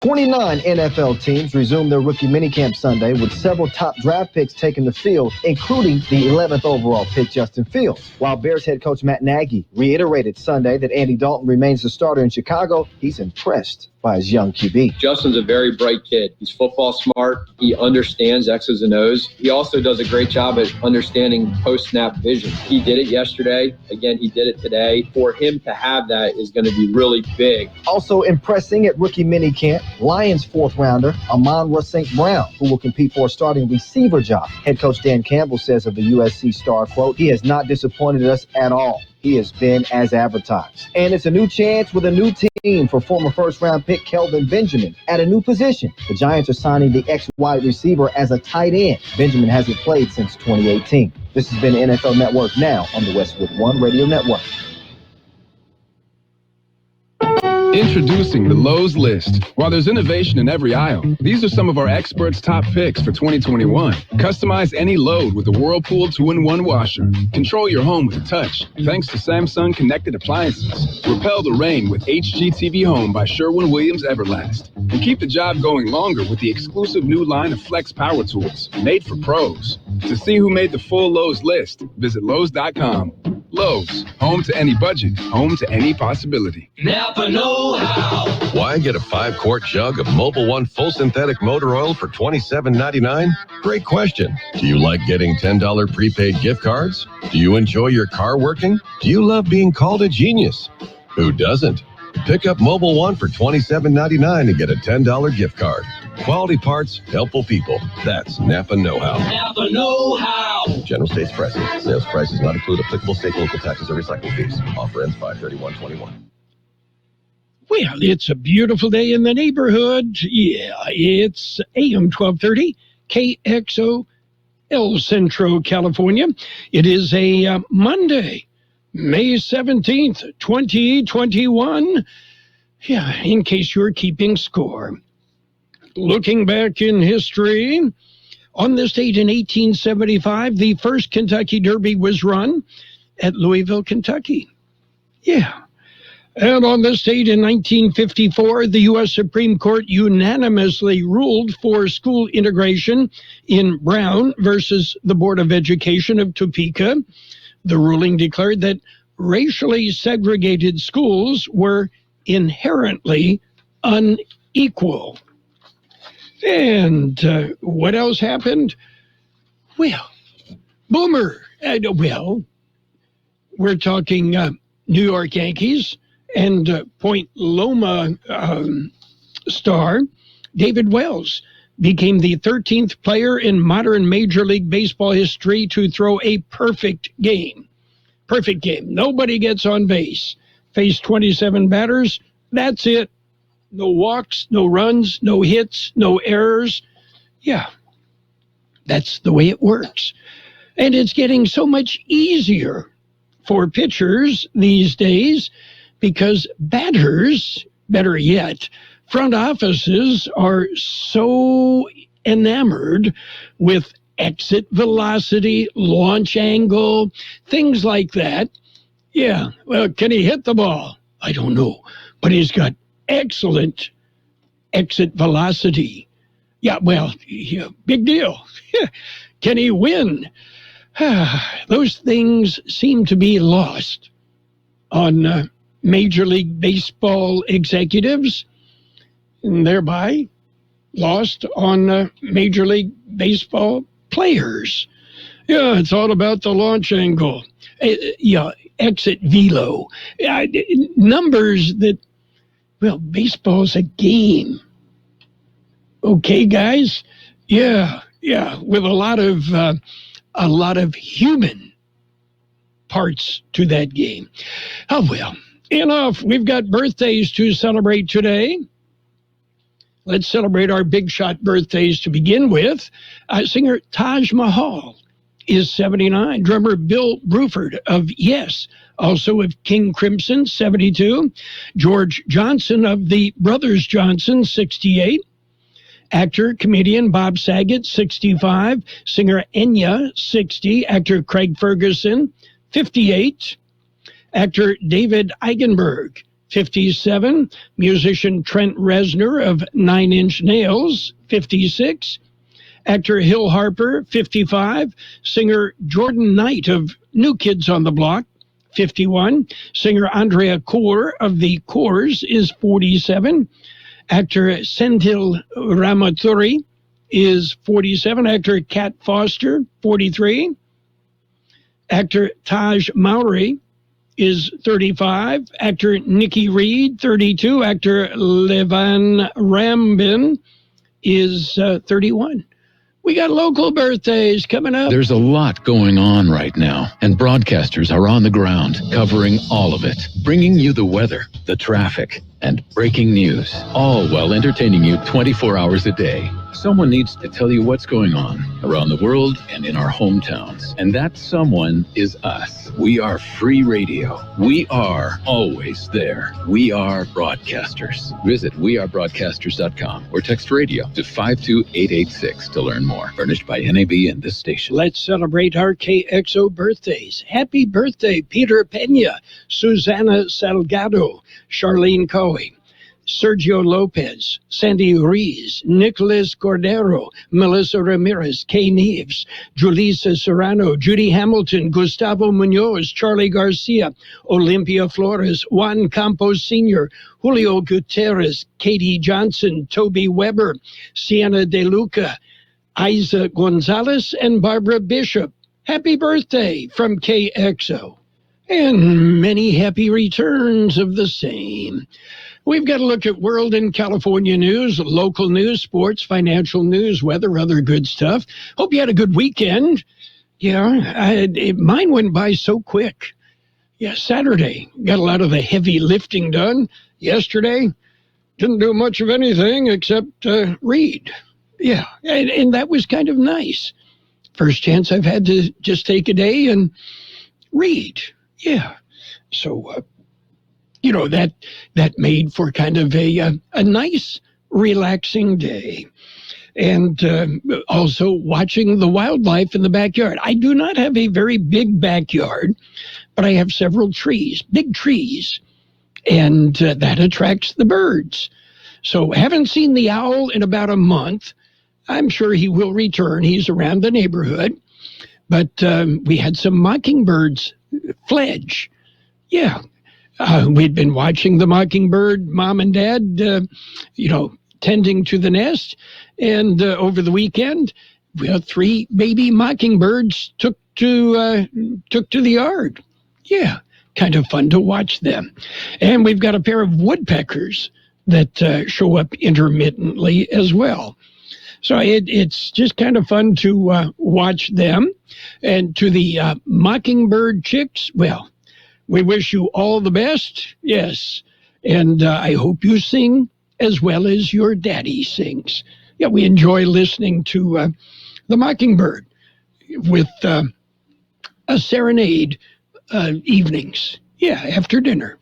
29 NFL teams resumed their rookie minicamp Sunday with several top draft picks taking the field, including the 11th overall pick, Justin Fields. While Bears head coach Matt Nagy reiterated Sunday that Andy Dalton remains the starter in Chicago, he's impressed by his young QB. Justin's a very bright kid. He's football smart. He understands X's and O's. He also does a great job at understanding post-snap vision. He did it yesterday. Again, he did it today. For him to have that is going to be really big. Also impressing at rookie minicamp, Lions fourth-rounder Amon-Ra St. Brown, who will compete for a starting receiver job. Head coach Dan Campbell says of the USC star, quote, "He has not disappointed us at all. He has been as advertised." And it's a new chance with a new team for former first-round pick Kelvin Benjamin at a new position. The Giants are signing the ex-wide receiver as a tight end. Benjamin hasn't played since 2018. This has been NFL Network Now on the Westwood One Radio Network. Introducing the Lowe's List. While there's innovation in every aisle, these are some of our experts' top picks for 2021. Customize any load with a Whirlpool 2-in-1 washer. Control your home with a touch, thanks to Samsung Connected Appliances. Repel the rain with HGTV Home by Sherwin-Williams Everlast. And keep the job going longer with the exclusive new line of Flex Power Tools, made for pros. To see who made the full Lowe's list, visit Lowe's.com. Lowe's, home to any budget, home to any possibility. Napa know-how. Why get a 5-quart jug of Mobil 1 full synthetic motor oil for $27.99? Great question. Do you like getting $10 prepaid gift cards? Do you enjoy your car working? Do you love being called a genius? Who doesn't? Pick up Mobil 1 for $27.99 and get a $10 gift card. Quality parts, helpful people. That's Napa know-how. Napa know-how. General States pricing. Sales prices not include applicable state, local taxes, or recycling fees. Offer ends 5/31/21. Well, it's a beautiful day in the neighborhood. Yeah, it's AM 1230, KXO, El Centro, California. It is a Monday, May 17th, 2021. Yeah, in case you're keeping score. Looking back in history, on this date in 1875, the first Kentucky Derby was run at Louisville, Kentucky. Yeah. And on this date in 1954, the U.S. Supreme Court unanimously ruled for school integration in Brown versus the Board of Education of Topeka. The ruling declared that racially segregated schools were inherently unequal. And what else happened? Well, Boomer. We're talking New York Yankees and Point Loma star David Wells became the 13th player in modern Major League Baseball history to throw a perfect game. Perfect game. Nobody gets on base. Faced 27 batters. That's it. No walks, no runs, no hits, no errors. Yeah, that's the way it works. And it's getting so much easier for pitchers these days because batters, better yet, front offices are so enamored with exit velocity, launch angle, things like that. Yeah, well, can he hit the ball? I don't know, but he's got excellent exit velocity. Yeah, well, yeah, big deal. Can he win? Those things seem to be lost on Major League Baseball executives, and thereby lost on Major League Baseball players. Yeah, it's all about the launch angle. Exit velo. Numbers that, well, baseball's a game. Okay, guys? Yeah, with a lot of human parts to that game. Oh, well, enough. We've got birthdays to celebrate today. Let's celebrate our big shot birthdays to begin with. Singer Taj Mahal is 79. Drummer Bill Bruford of Yes, also of King Crimson, 72. George Johnson of the Brothers Johnson, 68. Actor, comedian Bob Saget, 65. Singer Enya, 60. Actor Craig Ferguson, 58. Actor David Eigenberg, 57. Musician Trent Reznor of 9 Inch Nails, 56. Actor Hill Harper, 55. Singer Jordan Knight of New Kids on the Block, 51. Singer Andrea Kaur of the Kaurs is 47. Actor Senthil Ramathuri is 47. Actor Kat Foster, 43. Actor Taj Mowry is 35. Actor Nikki Reed, 32. Actor Levan Rambin is 31. We got local birthdays coming up. There's a lot going on right now, and broadcasters are on the ground covering all of it, bringing you the weather, the traffic, and breaking news, all while entertaining you 24 hours a day. Someone needs to tell you what's going on around the world and in our hometowns. And that someone is us. We are free radio. We are always there. We are broadcasters. Visit wearebroadcasters.com or text radio to 52886 to learn more. Furnished by NAB and this station. Let's celebrate our KXO birthdays. Happy birthday, Peter Pena, Susana Salgado, Charlene Coe, Sergio Lopez, Sandy Ruiz, Nicholas Cordero, Melissa Ramirez, Kay Neves, Julissa Serrano, Judy Hamilton, Gustavo Munoz, Charlie Garcia, Olympia Flores, Juan Campos Sr., Julio Gutierrez, Katie Johnson, Toby Weber, Sienna De Luca, Isa Gonzalez, and Barbara Bishop. Happy birthday from KXO. And many happy returns of the same. We've got to look at world and California news, local news, sports, financial news, weather, other good stuff. Hope you had a good weekend. Yeah, mine went by so quick. Yeah, Saturday, got a lot of the heavy lifting done. Yesterday, didn't do much of anything except read. Yeah, and that was kind of nice. First chance I've had to just take a day and read. Yeah, so that made for kind of a nice, relaxing day. And also watching the wildlife in the backyard. I do not have a very big backyard, but I have several trees, big trees, and that attracts the birds. So haven't seen the owl in about a month. I'm sure he will return. He's around the neighborhood. But we had some mockingbirds fledge. Yeah. We'd been watching the mockingbird, mom and dad, tending to the nest. And over the weekend, 3 baby mockingbirds took to the yard. Yeah, kind of fun to watch them. And we've got a pair of woodpeckers that show up intermittently as well. So it's just kind of fun to watch them. And to the mockingbird chicks, well, we wish you all the best, yes. And I hope you sing as well as your daddy sings. Yeah, we enjoy listening to the mockingbird with a serenade evenings. Yeah, after dinner.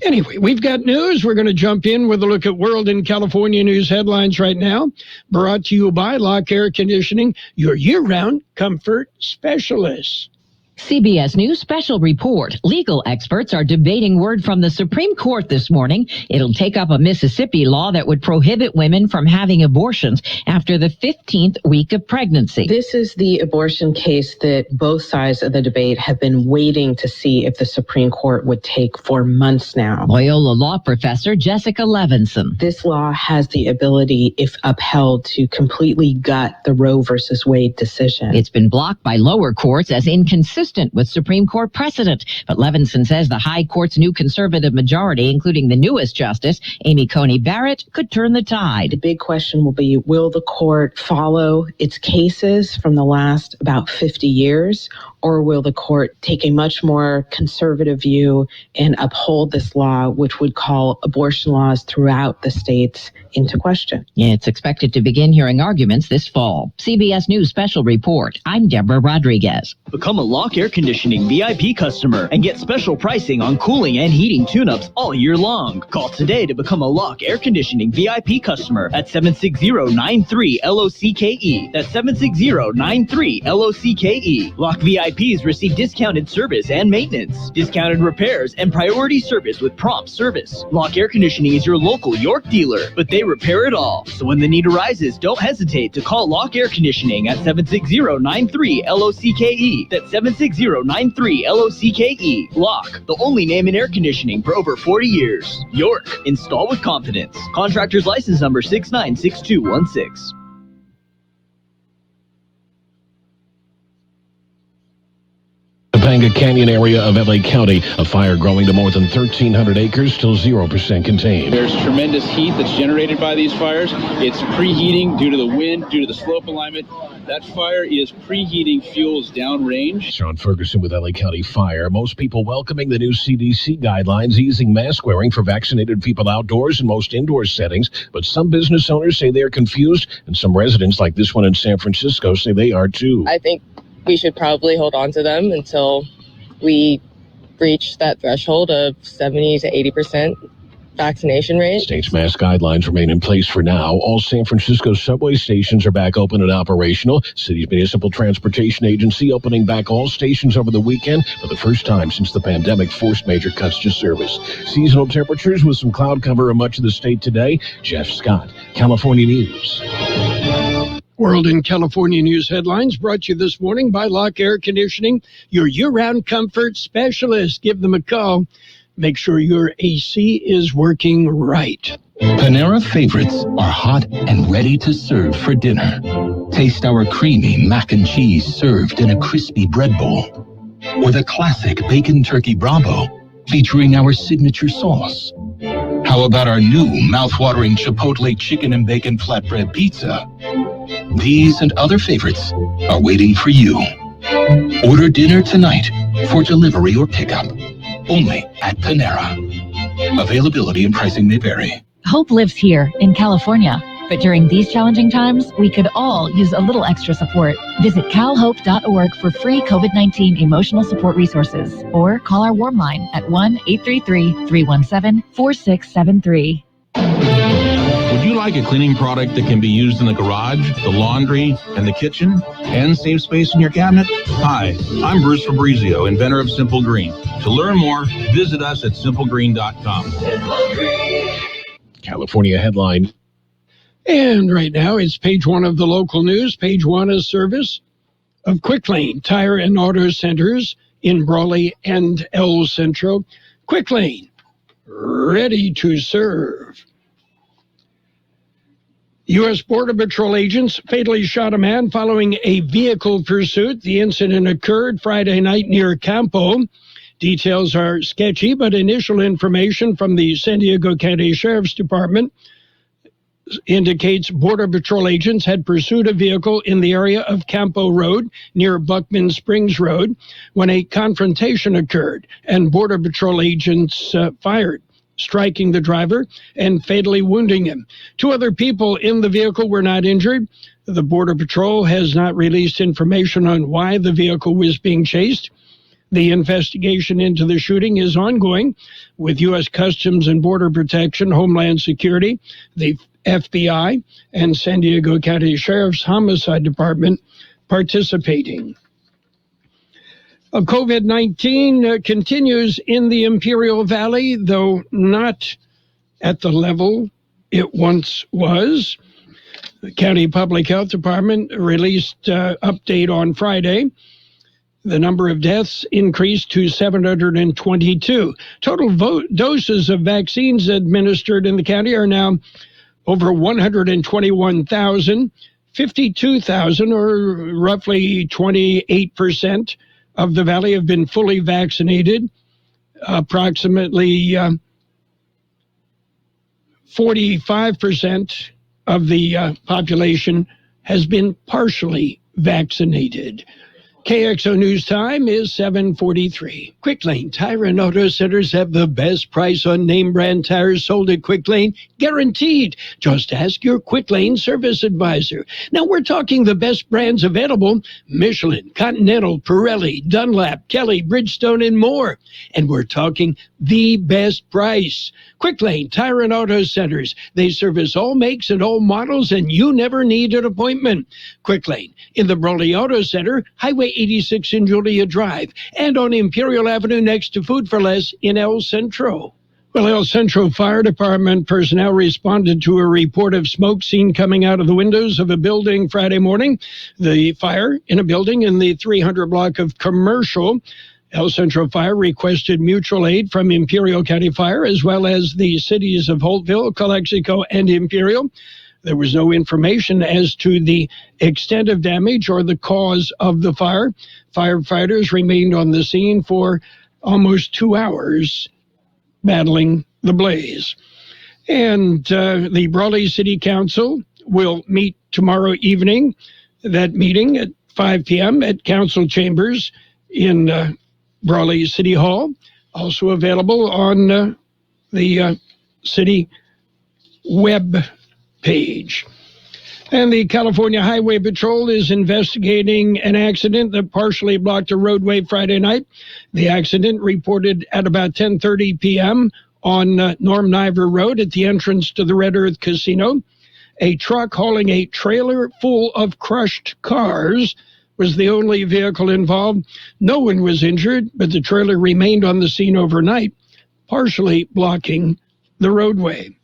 Anyway, we've got news. We're going to jump in with a look at world and California news headlines right now. Brought to you by Lock Air Conditioning, your year-round comfort specialist. CBS News special report. Legal experts are debating word from the Supreme Court this morning. It'll take up a Mississippi law that would prohibit women from having abortions after the 15th week of pregnancy. This is the abortion case that both sides of the debate have been waiting to see if the Supreme Court would take for months now. Loyola law professor Jessica Levinson. This law has the ability, if upheld, to completely gut the Roe versus Wade decision. It's been blocked by lower courts as inconsistent with Supreme Court precedent. But Levinson says the High Court's new conservative majority, including the newest justice, Amy Coney Barrett, could turn the tide. The big question will be, will the court follow its cases from the last about 50 years, or will the court take a much more conservative view and uphold this law, which would call abortion laws throughout the states into question. It's expected to begin hearing arguments this fall. CBS News Special Report. I'm Deborah Rodriguez. Become a Lock Air Conditioning VIP customer and get special pricing on cooling and heating tune-ups all year long. Call today to become a Lock Air Conditioning VIP customer at 760-93-LOCKE. That's 760-93-LOCKE. Lock VIPs receive discounted service and maintenance, discounted repairs, and priority service with prompt service. Lock Air Conditioning is your local York dealer, but they repair it all. So when the need arises, don't hesitate to call Lock Air Conditioning at 760-93-LOCKE. That's 760-93-LOCKE. Lock, the only name in air conditioning for over 40 years. York, install with confidence. Contractor's license number 696216. Topanga Canyon area of LA County, a fire growing to more than 1,300 acres, still 0% contained. There's tremendous heat that's generated by these fires. It's preheating due to the wind, due to the slope alignment. That fire is preheating fuels downrange. Sean Ferguson with LA County Fire. Most people welcoming the new CDC guidelines easing mask wearing for vaccinated people outdoors and most indoor settings, but some business owners say they're confused, and some residents like this one in San Francisco say they are too. I think we should probably hold on to them until we reach that threshold of 70 to 80% vaccination rate. State's mask guidelines remain in place for now. All San Francisco subway stations are back open and operational. City's municipal transportation agency opening back all stations over the weekend for the first time since the pandemic forced major cuts to service. Seasonal temperatures with some cloud cover in much of the state today. Jeff Scott, California News. World in California News headlines brought to you this morning by Lock Air Conditioning, your year-round comfort specialist. Give them a call. Make sure your AC is working right. Panera favorites are hot and ready to serve for dinner. Taste our creamy mac and cheese served in a crispy bread bowl. Or the classic bacon turkey Bravo featuring our signature sauce. How about our new mouth-watering Chipotle chicken and bacon flatbread pizza? These and other favorites are waiting for you. Order dinner tonight for delivery or pickup. Only at Panera. Availability and pricing may vary. Hope lives here in California. But during these challenging times, we could all use a little extra support. Visit calhope.org for free COVID-19 emotional support resources. Or call our warm line at 1-833-317-4673. Would you like a cleaning product that can be used in the garage, the laundry, and the kitchen, and save space in your cabinet? Hi, I'm Bruce Fabrizio, inventor of Simple Green. To learn more, visit us at simplegreen.com. California headline. And right now, it's page one of the local news. Page one is service of Quick Lane Tire and Auto Centers in Brawley and El Centro. Quick Lane, ready to serve. U.S. Border Patrol agents fatally shot a man following a vehicle pursuit. The incident occurred Friday night near Campo. Details are sketchy, but initial information from the San Diego County Sheriff's Department indicates Border Patrol agents had pursued a vehicle in the area of Campo Road near Buckman Springs Road when a confrontation occurred, and Border Patrol agents fired, striking the driver and fatally wounding him. Two other people in the vehicle were not injured. The Border Patrol has not released information on why the vehicle was being chased. The investigation into the shooting is ongoing, with U.S. Customs and Border Protection, Homeland Security, the FBI, and San Diego County Sheriff's Homicide Department participating. COVID-19 continues in the Imperial Valley, though not at the level it once was. The County Public Health Department released update on Friday. The number of deaths increased to 722. Total doses of vaccines administered in the county are now over 121,000. 52,000, or roughly 28%, of the valley have been fully vaccinated. Approximately 45% of the population has been partially vaccinated. KXO News Time is 7:43. Quick Lane Tire and Auto Centers have the best price on name brand tires sold at Quick Lane, guaranteed. Just ask your Quick Lane service advisor. Now we're talking the best brands available: Michelin, Continental, Pirelli, Dunlap, Kelly, Bridgestone, and more. And we're talking the best price. Quick Lane Tire and Auto Centers. They service all makes and all models, and you never need an appointment. Quick Lane in the Brawley Auto Center, Highway 86 in Julia Drive, and on Imperial Avenue next to Food for Less in El Centro. Well, El Centro Fire Department personnel responded to a report of smoke seen coming out of the windows of a building Friday morning. The fire in a building in the 300 block of Commercial. El Centro Fire requested mutual aid from Imperial County Fire, as well as the cities of Holtville, Calexico, and Imperial. There was no information as to the extent of damage or the cause of the fire. Firefighters remained on the scene for almost 2 hours battling the blaze. And the Brawley City Council will meet tomorrow evening. That meeting at 5 p.m. at Council Chambers in Brawley City Hall. Also available on the city web page. And the California Highway Patrol is investigating an accident that partially blocked a roadway Friday night. The accident reported at about 10:30 p.m. on Norm Niver Road at the entrance to the Red Earth Casino. A truck hauling a trailer full of crushed cars was the only vehicle involved. No one was injured, but the trailer remained on the scene overnight, partially blocking the roadway.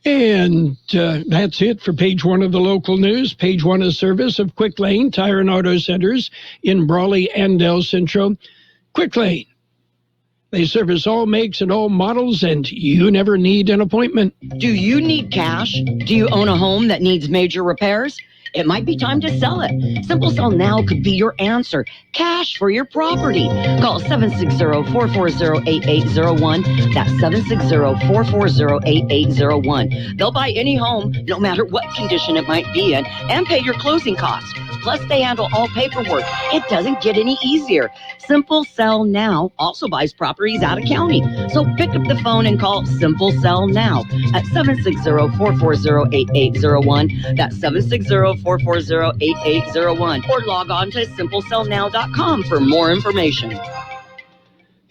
And that's it for page one of the local news. Page one is service of Quick Lane Tire and Auto Centers in Brawley and El Centro. Quick Lane. They service all makes and all models, and you never need an appointment. Do you need cash? Do you own a home that needs major repairs? It might be time to sell it. Simple Sell Now could be your answer. Cash for your property. Call 760-440-8801. That's 760-440-8801. They'll buy any home, no matter what condition it might be in, and pay your closing costs. Plus, they handle all paperwork. It doesn't get any easier. Simple Sell Now also buys properties out of county. So pick up the phone and call Simple Sell Now at 760-440-8801. That's 760-440-8801. Or log on to simplesellnow.com for more information.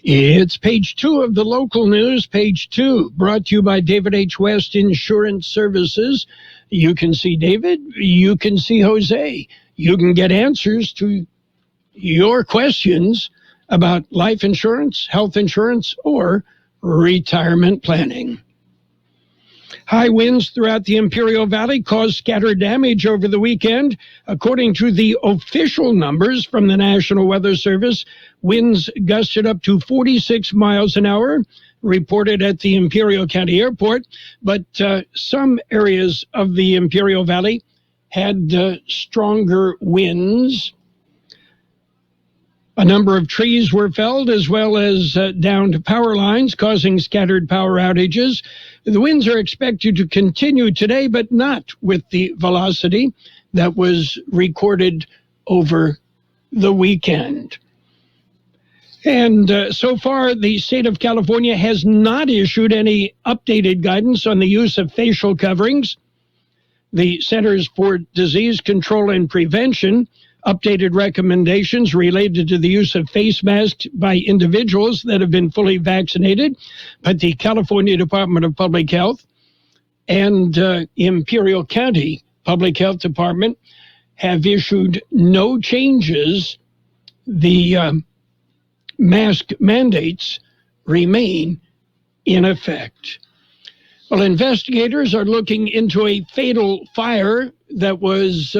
It's page two of the local news. Page two, brought to you by David H. West Insurance Services. You can see David. You can see Jose. You can get answers to your questions about life insurance, health insurance, or retirement planning. High winds throughout the Imperial Valley caused scattered damage over the weekend. According to the official numbers from the National Weather Service, winds gusted up to 46 miles an hour, reported at the Imperial County Airport. But some areas of the Imperial Valley had stronger winds. A number of trees were felled, as well as downed power lines, causing scattered power outages. The winds are expected to continue today, but not with the velocity that was recorded over the weekend. And so far, the state of California has not issued any updated guidance on the use of facial coverings. The Centers for Disease Control and Prevention updated recommendations related to the use of face masks by individuals that have been fully vaccinated, but the California Department of Public Health and Imperial County Public Health Department have issued no changes. The mask mandates remain in effect. Well, investigators are looking into a fatal fire that was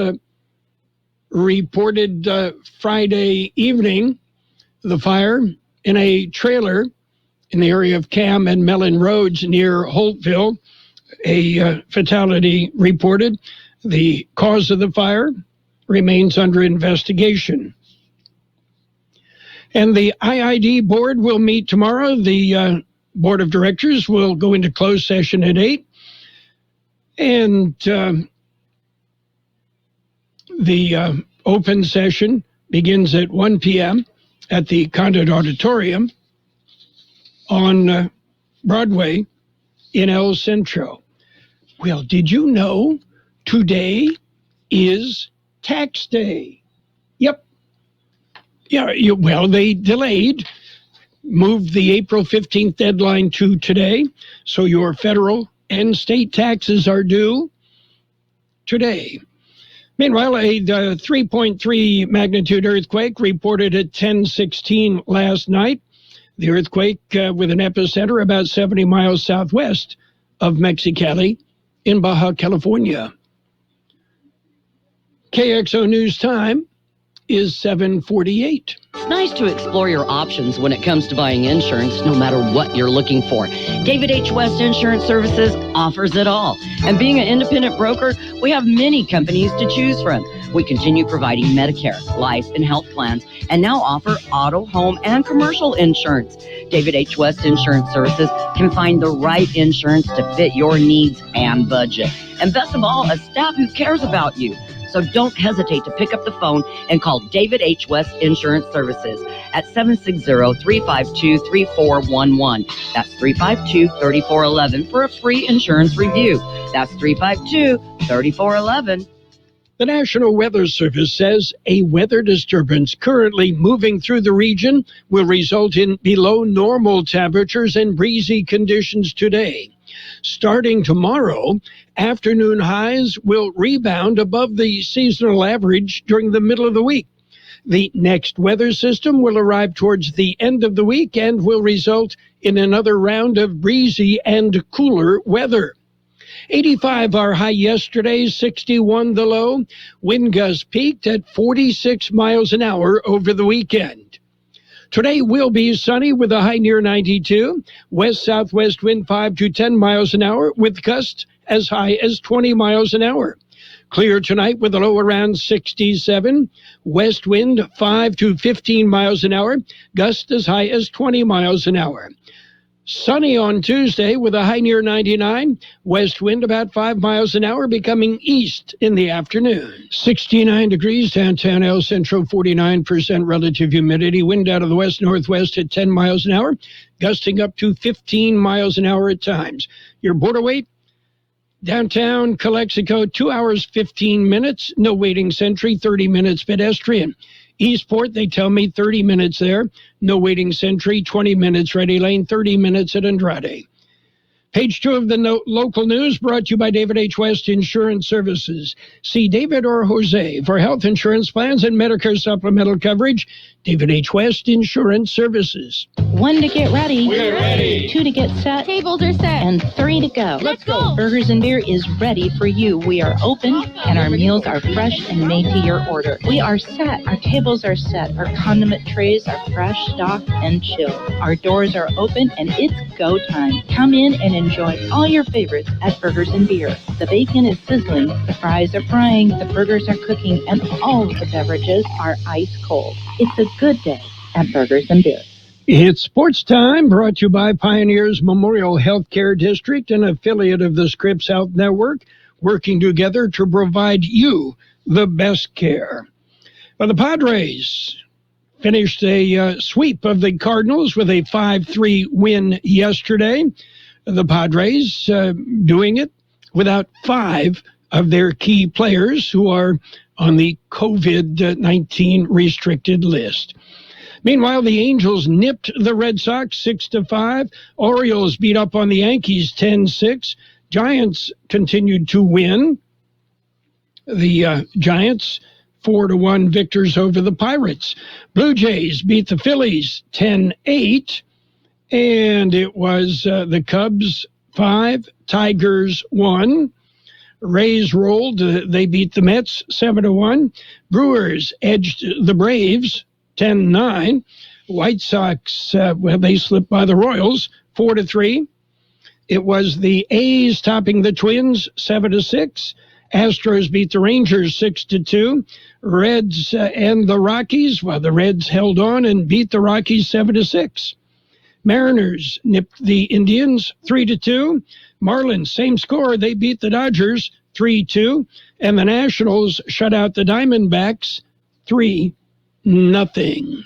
reported Friday evening. The fire in a trailer in the area of Cam and Mellon Roads near Holtville. A fatality reported. The cause of the fire remains under investigation. And the IID board will meet tomorrow. The board of directors will go into closed session at 8. And the open session begins at 1 p.m. at the Condit Auditorium on Broadway in El Centro. Well, did you know today is tax day? Yep. Yeah, well, they moved the April 15th deadline to today, so your federal and state taxes are due today. Meanwhile, a 3.3 magnitude earthquake reported at 10:16 last night. The earthquake with an epicenter about 70 miles southwest of Mexicali in Baja California. KXO News Time is 7:48. It's nice to explore your options when it comes to buying insurance, no matter what you're looking for. David H. West Insurance Services offers it all. And being an independent broker, we have many companies to choose from. We continue providing Medicare, life, and health plans, and now offer auto, home, and commercial insurance. David H. West Insurance Services can find the right insurance to fit your needs and budget. And best of all, a staff who cares about you. So don't hesitate to pick up the phone and call David H. West Insurance Services at 760-352-3411. That's 352-3411 for a free insurance review. That's 352-3411. The National Weather Service says a weather disturbance currently moving through the region will result in below normal temperatures and breezy conditions today. Starting tomorrow, afternoon highs will rebound above the seasonal average during the middle of the week. The next weather system will arrive towards the end of the week and will result in another round of breezy and cooler weather. 85 our high yesterday, 61 the low. Wind gusts peaked at 46 miles an hour over the weekend. Today will be sunny with a high near 92. West-southwest wind 5 to 10 miles an hour with gusts as high as 20 miles an hour. Clear tonight with a low around 67. West wind 5 to 15 miles an hour. Gusts as high as 20 miles an hour. Sunny on Tuesday with a high near 99. West wind about 5 miles an hour, becoming east in the afternoon. 69 degrees downtown El Centro, 49% relative humidity. Wind out of the west-northwest at 10 miles an hour, gusting up to 15 miles an hour at times. Your border wait, downtown Calexico, 2 hours, 15 minutes. No waiting sentry, 30 minutes pedestrian. Eastport, they tell me 30 minutes there. No waiting sentry, 20 minutes ready lane, 30 minutes at Andrade. Page 2 of the local news brought to you by David H. West Insurance Services. See David or Jose for health insurance plans and Medicare supplemental coverage. David H. West Insurance Services. 1 to get ready. We're ready. 2 to get set. Tables are set. And 3 to go. Let's go. Burgers and Beer is ready for you. We are open and our meals are fresh and made to your order. We are set. Our tables are set. Our condiment trays are fresh, stocked, and chilled. Our doors are open and it's go time. Come in and enjoy all your favorites at Burgers and Beer. The bacon is sizzling, the fries are frying, the burgers are cooking, and all of the beverages are ice cold. It's a good day at Burgers and Beer. It's sports time, brought to you by Pioneers Memorial Healthcare District, an affiliate of the Scripps Health Network, working together to provide you the best care. Well, the Padres finished a sweep of the Cardinals with a 5-3 win yesterday. The Padres doing it without 5 of their key players who are on the COVID-19 restricted list. Meanwhile, the Angels nipped the Red Sox 6-5. Orioles beat up on the Yankees 10-6. Giants continued to win. The Giants 4-1 victors over the Pirates. Blue Jays beat the Phillies 10-8. And it was the Cubs 5, Tigers 1. Rays rolled. They beat the Mets 7-1. Brewers edged the Braves 10-9. White Sox, they slipped by the Royals 4-3. It was the A's topping the Twins 7-6. Astros beat the Rangers 6-2. Reds and the Rockies, well, the Reds held on and beat the Rockies 7-6. Mariners nipped the Indians 3-2. Marlins, same score. They beat the Dodgers 3-2. And the Nationals shut out the Diamondbacks 3-0.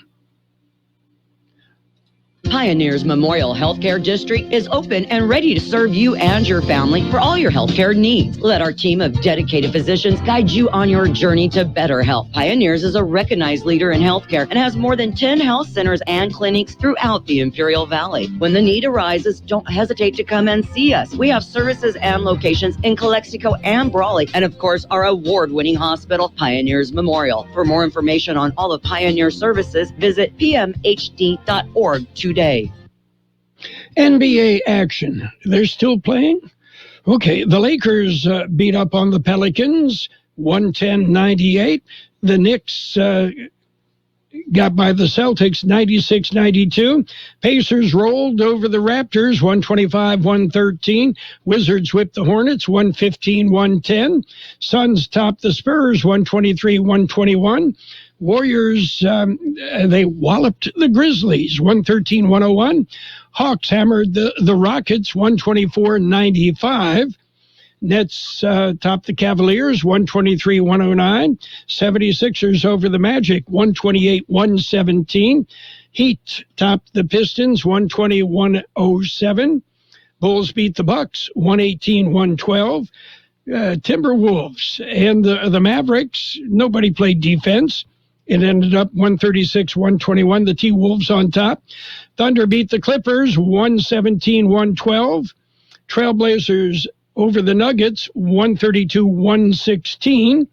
Pioneers Memorial Healthcare District is open and ready to serve you and your family for all your healthcare needs. Let our team of dedicated physicians guide you on your journey to better health. Pioneers is a recognized leader in healthcare and has more than 10 health centers and clinics throughout the Imperial Valley. When the need arises, don't hesitate to come and see us. We have services and locations in Calexico and Brawley, and of course, our award-winning hospital, Pioneers Memorial. For more information on all of Pioneer services, visit pmhd.org today. NBA action. They're still playing? Okay, the Lakers beat up on the Pelicans, 110-98. The Knicks got by the Celtics, 96-92. Pacers rolled over the Raptors, 125-113. Wizards whipped the Hornets, 115-110. Suns topped the Spurs, 123-121. Warriors, they walloped the Grizzlies, 113-101. Hawks hammered the Rockets, 124-95. Nets topped the Cavaliers, 123-109. 76ers over the Magic, 128-117. Heat topped the Pistons, 120-107. Bulls beat the Bucks, 118-112. Timberwolves and the Mavericks, nobody played defense. It ended up 136-121, the T-Wolves on top. Thunder beat the Clippers, 117-112. Trailblazers over the Nuggets, 132-116.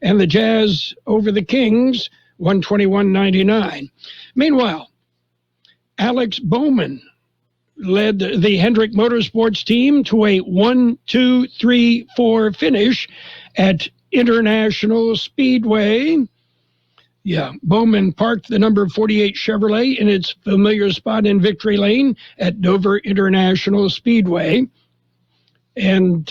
And the Jazz over the Kings, 121-99. Meanwhile, Alex Bowman led the Hendrick Motorsports team to a 1-2-3-4 finish at International Speedway. Yeah, Bowman parked the number 48 Chevrolet in its familiar spot in Victory Lane at Dover International Speedway. And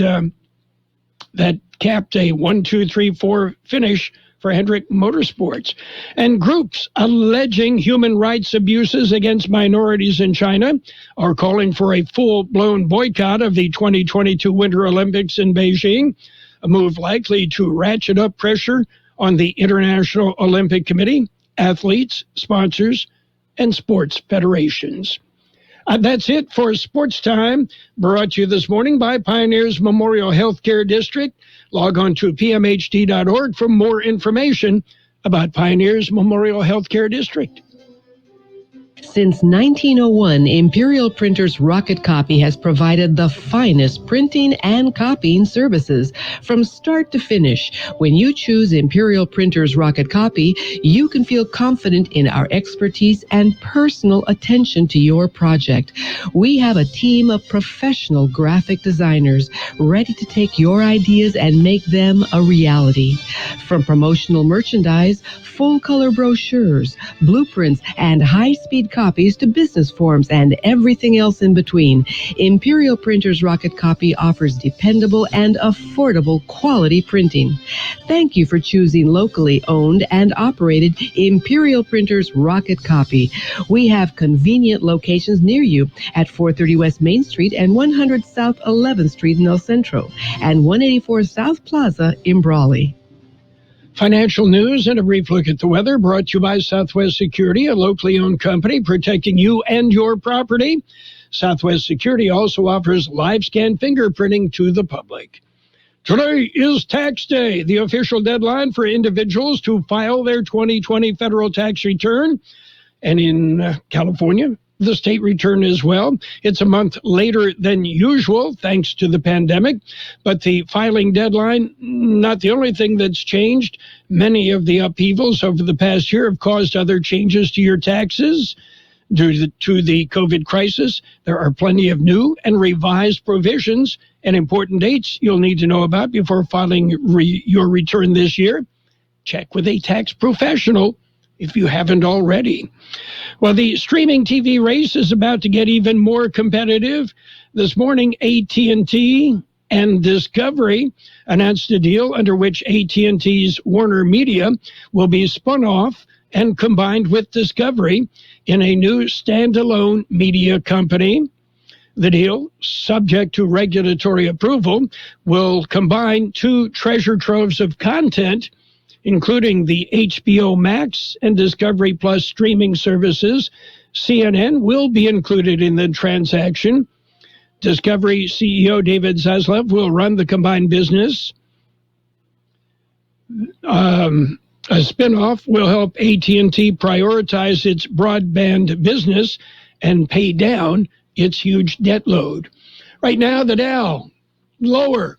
that capped a 1-2-3-4 finish for Hendrick Motorsports. And groups alleging human rights abuses against minorities in China are calling for a full-blown boycott of the 2022 Winter Olympics in Beijing, a move likely to ratchet up pressure on the International Olympic Committee, athletes, sponsors, and sports federations. That's it for Sports Time, brought to you this morning by Pioneers Memorial Healthcare District. Log on to pmhd.org for more information about Pioneers Memorial Healthcare District. Since 1901, Imperial Printers Rocket Copy has provided the finest printing and copying services from start to finish. When you choose Imperial Printers Rocket Copy, you can feel confident in our expertise and personal attention to your project. We have a team of professional graphic designers ready to take your ideas and make them a reality. From promotional merchandise, full-color brochures, blueprints, and high-speed copies to business forms and everything else in between, Imperial Printers Rocket Copy offers dependable and affordable quality printing. Thank you for choosing locally owned and operated Imperial Printers Rocket Copy. We have convenient locations near you at 430 West Main Street and 100 South 11th Street in El Centro and 184 South Plaza in Brawley. Financial news and a brief look at the weather brought to you by Southwest Security, a locally owned company protecting you and your property. Southwest Security also offers live scan fingerprinting to the public. Today is tax day, the official deadline for individuals to file their 2020 federal tax return. And in California, the state return as well. It's a month later than usual, thanks to the pandemic. But the filing deadline, not the only thing that's changed. Many of the upheavals over the past year have caused other changes to your taxes. Due to the COVID crisis, there are plenty of new and revised provisions and important dates you'll need to know about before filing your return this year. Check with a tax professional if you haven't already. Well, the streaming TV race is about to get even more competitive. This morning, AT&T and Discovery announced a deal under which AT&T's Warner Media will be spun off and combined with Discovery in a new standalone media company. The deal, subject to regulatory approval, will combine two treasure troves of content including the HBO Max and Discovery Plus streaming services. CNN will be included in the transaction. Discovery CEO David Zaslav will run the combined business. A spinoff will help AT&T prioritize its broadband business and pay down its huge debt load. Right now, the Dow lower.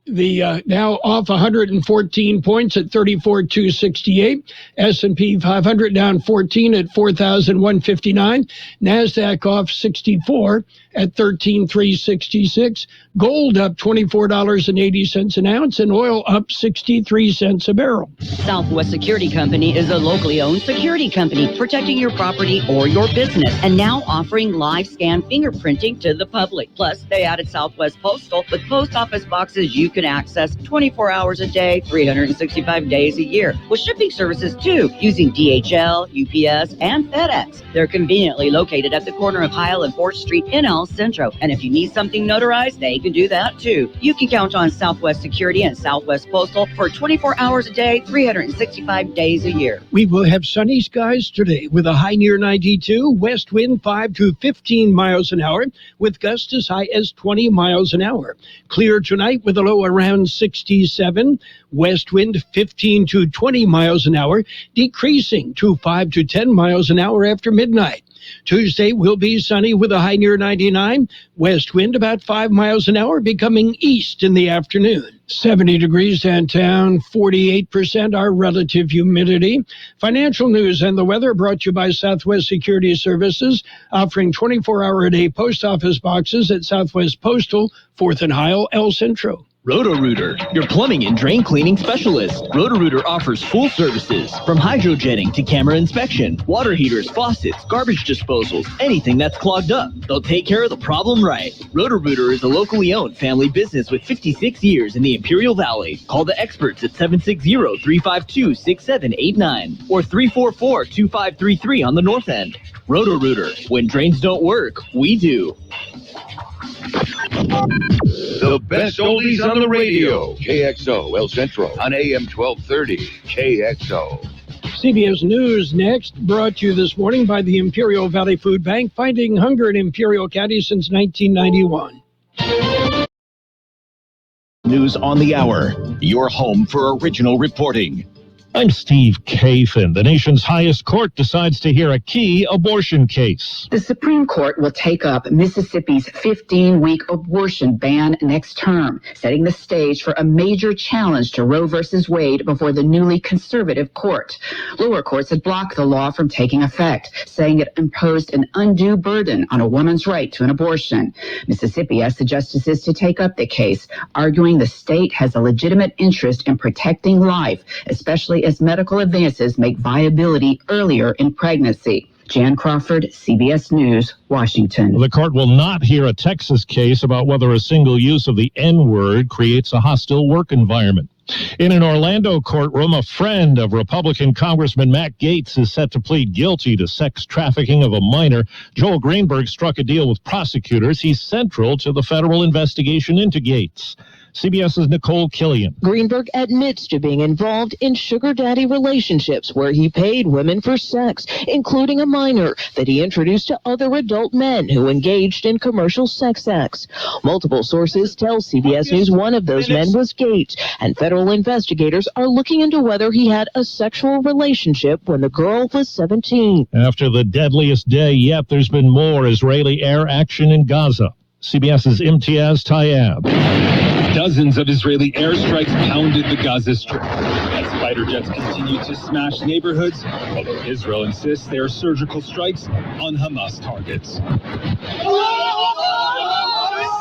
The Dow off 114 points at 34,268. S&P 500 down 14 at 4,159. NASDAQ off 64 at 13,366. Gold up $24.80 an ounce, and oil up 63 cents a barrel. Southwest Security Company is a locally owned security company protecting your property or your business, and now offering live scan fingerprinting to the public. Plus, they added Southwest Postal with post office boxes you can access 24 hours a day, 365 days a year, with shipping services too, using DHL, UPS, and FedEx. They're conveniently located at the corner of Heil and 4th Street in El Centro, and if you need something notarized, they can do that too. You can count on Southwest Security and Southwest Postal for 24 hours a day, 365 days a year. We will have sunny skies today with a high near 92, west wind 5 to 15 miles an hour, with gusts as high as 20 miles an hour. Clear tonight with a low around 67, west wind 15 to 20 miles an hour, decreasing to 5 to 10 miles an hour after midnight. Tuesday will be sunny with a high near 99, west wind about 5 miles an hour, becoming east in the afternoon. 70 degrees downtown, 48% our relative humidity. Financial news and the weather brought to you by Southwest Security Services, offering 24-hour-a-day post office boxes at Southwest Postal, 4th and Heil, El Centro. Roto-Rooter, your plumbing and drain cleaning specialist. Roto-Rooter offers full services, from hydrojetting to camera inspection, water heaters, faucets, garbage disposals, anything that's clogged up. They'll take care of the problem right. Roto-Rooter is a locally owned family business with 56 years in the Imperial Valley. Call the experts at 760-352-6789 or 344-2533 on the north end. Roto-Rooter, when drains don't work, we do. The best oldies on the radio. KXO El Centro on AM 1230. KXO. CBS News next, brought to you this morning by the Imperial Valley Food Bank, fighting hunger in Imperial County since 1991. News on the hour, your home for original reporting. I'm Steve Kafin. The nation's highest court decides to hear a key abortion case. The Supreme Court will take up Mississippi's 15-week abortion ban next term, setting the stage for a major challenge to Roe v. Wade before the newly conservative court. Lower courts had blocked the law from taking effect, saying it imposed an undue burden on a woman's right to an abortion. Mississippi asked the justices to take up the case, arguing the state has a legitimate interest in protecting life, especially as medical advances make viability earlier in pregnancy. Jan Crawford, CBS News, Washington. The court will not hear a Texas case about whether a single use of the N-word creates a hostile work environment. In an Orlando courtroom, a friend of Republican Congressman Matt Gaetz is set to plead guilty to sex trafficking of a minor. Joel Greenberg struck a deal with prosecutors. He's central to the federal investigation into Gaetz. CBS's Nicole Killian. Greenberg admits to being involved in sugar daddy relationships where he paid women for sex, including a minor that he introduced to other adult men who engaged in commercial sex acts. Multiple sources tell CBS News one of those men was Gaetz, and federal investigators are looking into whether he had a sexual relationship when the girl was 17. After the deadliest day yet, there's been more Israeli air action in Gaza. CBS's Imtiaz Tayeb. Dozens of Israeli airstrikes pounded the Gaza Strip as fighter jets continue to smash neighborhoods, although Israel insists they are surgical strikes on Hamas targets.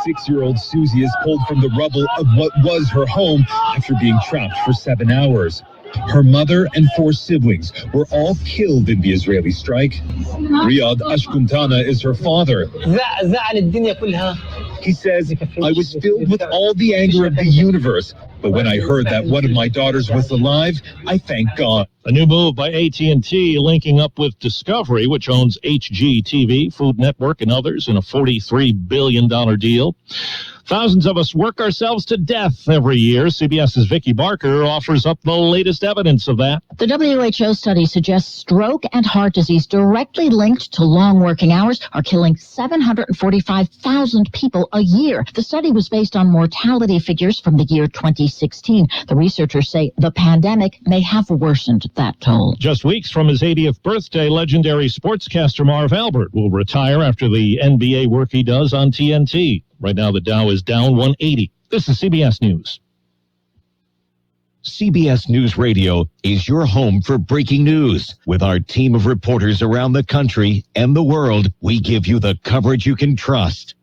6-year-old Susie is pulled from the rubble of what was her home after being trapped for 7 hours. Her mother and 4 siblings were all killed in the Israeli strike. Riyad Ashkuntana is her father. He says, I was filled with all the anger of the universe, but when I heard that one of my daughters was alive, I thanked God. A new move by AT&T linking up with Discovery, which owns HGTV, Food Network, and others in a $43 billion deal. Thousands of us work ourselves to death every year. CBS's Vicki Barker offers up the latest evidence of that. The WHO study suggests stroke and heart disease directly linked to long working hours are killing 745,000 people a year. The study was based on mortality figures from the year 2016. The researchers say the pandemic may have worsened that toll. Just weeks from his 80th birthday, legendary sportscaster Marv Albert will retire after the NBA work he does on TNT. Right now, the Dow is down 180. This is CBS News. CBS News Radio is your home for breaking news. With our team of reporters around the country and the world, we give you the coverage you can trust.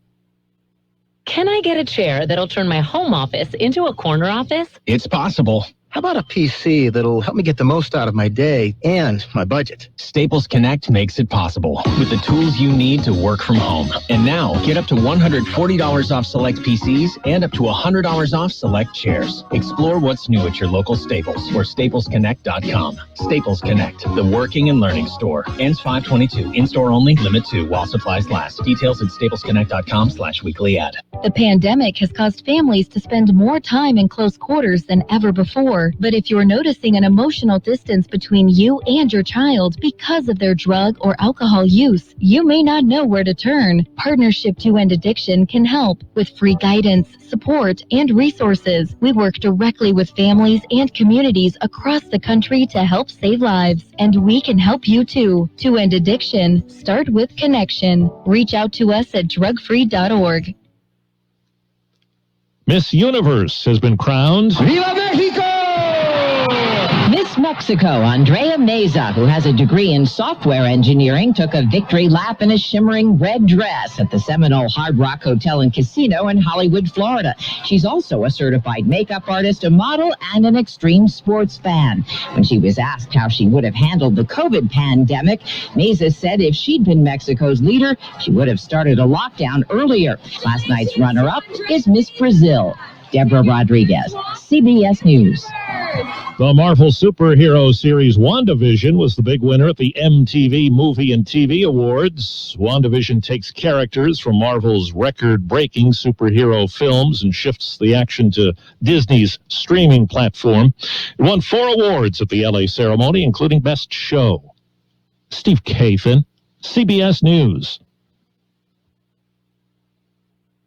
Can I get a chair that'll turn my home office into a corner office? It's possible. How about a PC that'll help me get the most out of my day and my budget? Staples Connect makes it possible with the tools you need to work from home. And now, get up to $140 off select PCs and up to $100 off select chairs. Explore what's new at your local Staples or staplesconnect.com. Staples Connect, the working and learning store. Ends 5/22. In-store only. Limit 2 while supplies last. Details at staplesconnect.com/weekly ad. The pandemic has caused families to spend more time in close quarters than ever before. But if you're noticing an emotional distance between you and your child because of their drug or alcohol use, you may not know where to turn. Partnership to End Addiction can help with free guidance, support, and resources. We work directly with families and communities across the country to help save lives. And we can help you too. To End Addiction, start with connection. Reach out to us at drugfree.org. Miss Universe has been crowned. Viva Mexico! Miss Mexico, Andrea Meza, who has a degree in software engineering, took a victory lap in a shimmering red dress at the Seminole Hard Rock Hotel and Casino in Hollywood, Florida. She's also a certified makeup artist, a model, and an extreme sports fan. When she was asked how she would have handled the COVID pandemic, Meza said if she'd been Mexico's leader, she would have started a lockdown earlier. Last night's runner-up is Miss Brazil, Deborah Rodriguez, CBS News. The Marvel superhero series WandaVision was the big winner at the MTV Movie and TV Awards. WandaVision takes characters from Marvel's record-breaking superhero films and shifts the action to Disney's streaming platform. It won 4 awards at the LA ceremony, including Best Show. Steve Kathan, CBS News.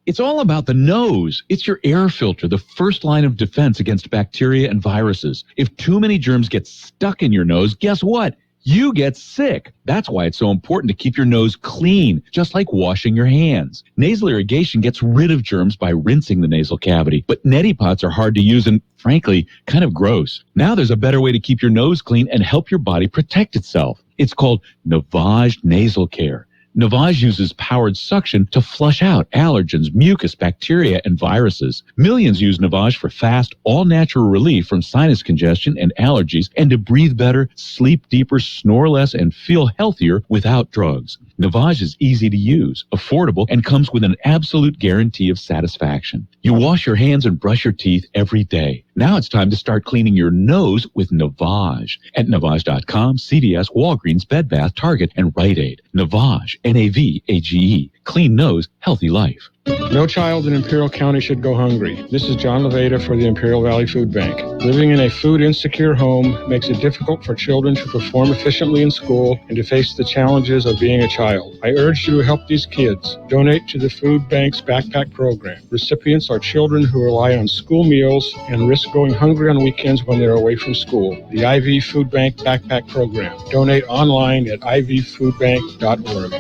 It's all about the nose. It's your air filter, the first line of defense against bacteria and viruses. If too many germs get stuck in your nose, guess what? You get sick. That's why it's so important to keep your nose clean, just like washing your hands. Nasal irrigation gets rid of germs by rinsing the nasal cavity, but neti pots are hard to use and, frankly, kind of gross. Now there's a better way to keep your nose clean and help your body protect itself. It's called Navage Nasal Care. Navage uses powered suction to flush out allergens, mucus, bacteria, and viruses. Millions use Navage for fast, all-natural relief from sinus congestion and allergies, and to breathe better, sleep deeper, snore less, and feel healthier without drugs. Navage is easy to use, affordable, and comes with an absolute guarantee of satisfaction. You wash your hands and brush your teeth every day. Now it's time to start cleaning your nose with Navage. At Navage.com, CVS, Walgreens, Bed Bath, Target, and Rite Aid. Navage, Navage. Clean nose, healthy life. No child in Imperial County should go hungry. This is John Levada for the Imperial Valley Food Bank. Living in a food-insecure home makes it difficult for children to perform efficiently in school and to face the challenges of being a child. I urge you to help these kids. Donate to the Food Bank's Backpack Program. Recipients are children who rely on school meals and risk going hungry on weekends when they're away from school. The IV Food Bank Backpack Program. Donate online at ivfoodbank.org.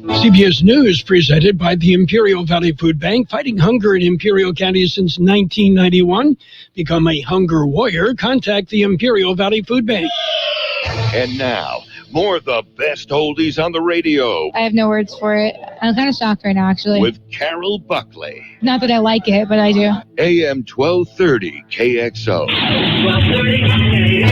CBS News presented by the Imperial Valley Food Bank, fighting hunger in Imperial County since 1991. Become a hunger warrior. Contact the Imperial Valley Food Bank. And now, more of the best oldies on the radio. I have no words for it. I'm kind of shocked right now, actually. With Carroll Buckley. Not that I like it, but I do. AM 1230 KXO. 1230